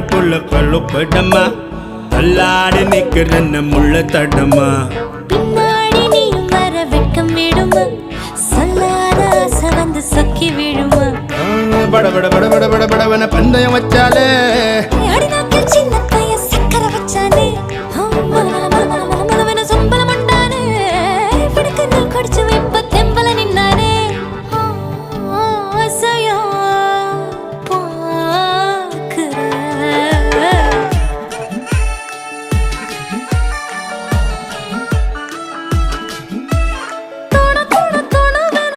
கண்ணுக்குள்ள கழுப்படமா தள்ளாடி நிக்கிறன்ன முள்ள தடமா பின்னாடி நீயும் வர வெட்கம் விடுமா சொல்லாத ஆசை வந்து சொக்கி விழுமா பட பட பட பட பட படவன பந்தயம் வச்சாலே